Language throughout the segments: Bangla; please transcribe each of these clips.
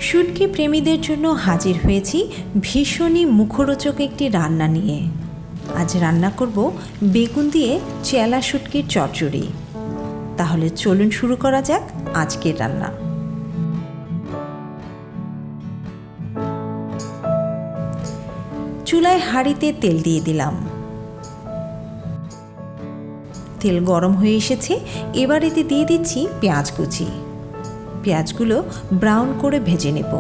শুটকি প্রেমীদের জন্য হাজির হয়েছি ভীষণই মুখরোচক একটি রান্না নিয়ে। আজ রান্না করব বেগুন দিয়ে চেলা শুটকির চরচড়ি। তাহলে চলুন শুরু করা যাক আজকের রান্না। চুলায় হাঁড়িতে তেল দিয়ে দিলাম। তেল গরম হয়ে এসেছে, এবার এতে দিয়ে দিচ্ছি পেঁয়াজ কুচি। পেঁয়াজগুলো ব্রাউন করে ভেজে নেব।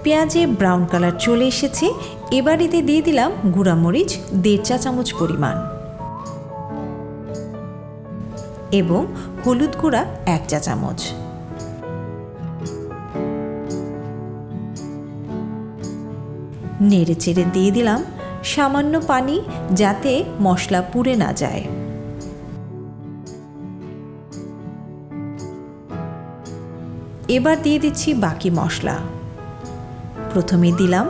পেঁয়াজে ব্রাউন কালার চলে এসেছে, এবার এতে দিয়ে দিলাম গুঁড়া মরিচ 1.5 চা চামচ পরিমাণ এবং হলুদ গুঁড়া 1 চা চামচ। নেড়ে চেড়ে দিয়ে দিলাম সামান্য পানি, যাতে মশলা পুড়ে না যায়। এবার দিয়ে দিচ্ছি বাকি মশলা। প্রথমে দিলাম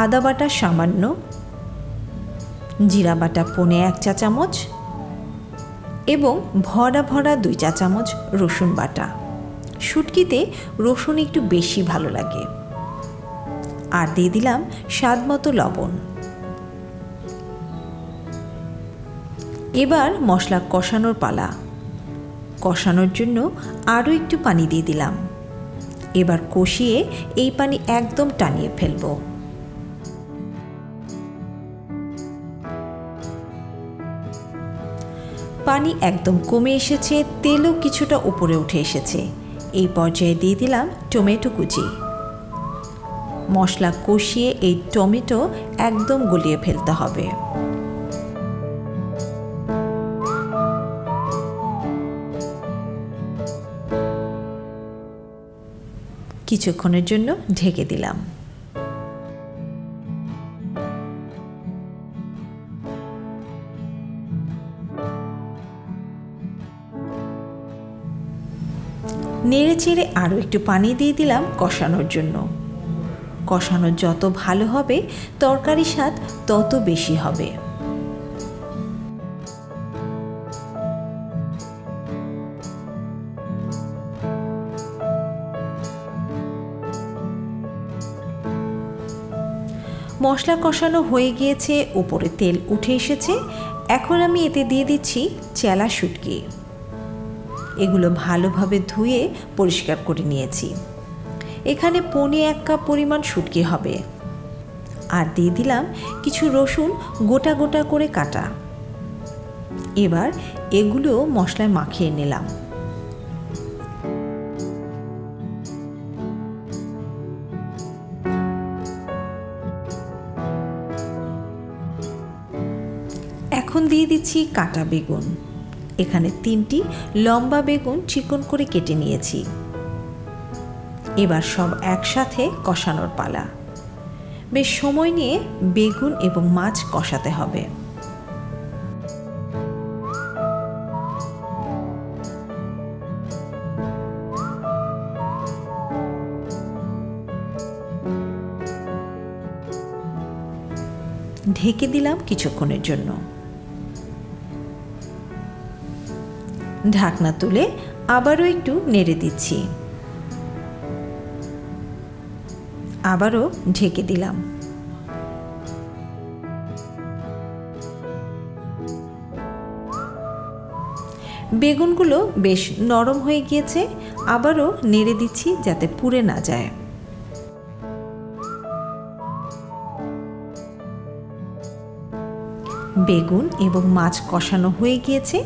আদা বাটা সামান্য, জিরা বাটা 1 চা চামচ এবং ভরা ভরা 2 চা চামচ রসুন বাটা। শুটকিতে রসুন একটু বেশি ভালো লাগে। আর দিয়ে দিলাম স্বাদ মতো লবণ। এবার মশলা কষানোর পালা। কষানোর জন্য আরও একটু পানি দিয়ে দিলাম। এবার কষিয়ে এই পানি একদম টানিয়ে ফেলব। পানি একদম কমে এসেছে, তেলও কিছুটা উপরে উঠে এসেছে। এই পর্যায়ে দিয়ে দিলাম টমেটো কুচি। মশলা কষিয়ে এই টমেটো একদম গলিয়ে ফেলতে হবে। কিছুক্ষণের জন্য ঢেকে দিলাম। নেড়ে চেড়ে আরও একটু পানি দিয়ে দিলাম কষানোর জন্য। কষানো যত ভালো হবে তরকারির স্বাদ তত বেশি হবে। মশলা কষানো হয়ে গিয়েছে, উপরে তেল উঠে এসেছে। এখন আমি এতে দিয়ে দিচ্ছি চেলা শুটকি। এগুলো ভালোভাবে ধুয়ে পরিষ্কার করে নিয়েছি। এখানে 1 কাপ পরিমাণ শুটকি হবে। আর দিয়ে দিলাম কিছু রসুন গোটা গোটা করে কাটা। এবার এগুলো মশলায় মাখিয়ে নিলাম। এখন দিয়ে দিচ্ছি কাটা বেগুন। এখানে 3টি লম্বা বেগুন চিকন করে কেটে নিয়েছি। এবার সব একসাথে কষানোর পালা। বেশ সময় নিয়ে বেগুন এবং মাছ কষাতে হবে। ঢেকে দিলাম কিছুক্ষণের জন্য। ঢাকনা তুলে আবারও একটু নেড়ে দিচ্ছি। আবারও ঢেকে দিলাম। বেগুনগুলো বেশ নরম হয়ে গিয়েছে, আবারও নেড়ে দিচ্ছি যাতে পুড়ে না যায়। বেগুন এবং মাছ কষানো হয়ে গিয়েছে,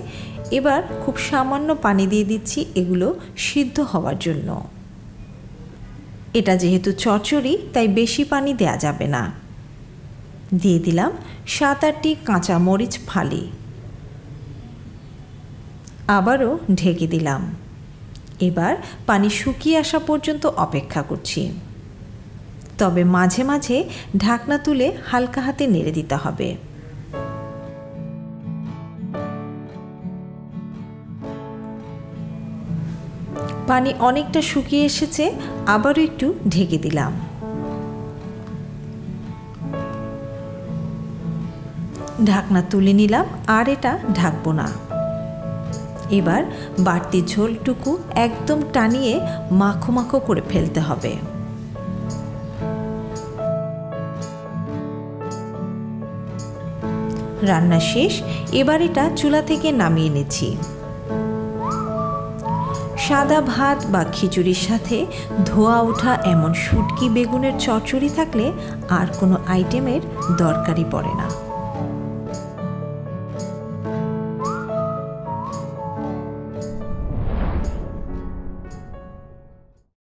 এবার খুব সামান্য পানি দিয়ে দিচ্ছি এগুলো সিদ্ধ হওয়ার জন্য। এটা যেহেতু চচ্চড়ি, তাই বেশি পানি দেয়া যাবে না। দিয়ে দিলাম 7-8টি কাঁচা মরিচ ফালি। আবারও ঢেকে দিলাম। এবার পানি শুকিয়ে আসা পর্যন্ত অপেক্ষা করছি। তবে মাঝে মাঝে ঢাকনা তুলে হালকা হাতে নেড়ে দিতে হবে। পানি অনেকটা শুকিয়ে এসেছে, আবারও একটু ঢেকে দিলাম। ঢাকনা তুলে নিলাম, আর এটা ঢাকবো না। এবার বাড়তি ঝোলটুকু একদম টানিয়ে মাখো মাখো করে ফেলতে হবে। রান্না শেষ, এবার এটা চুলা থেকে নামিয়ে নিচ্ছি। সাদা ভাত বা খিচুড়ির সাথে ধোয়া ওঠা এমন শুটকি বেগুনের চচ্চড়ি থাকলে আর কোনো আইটেমের দরকারই পড়ে না।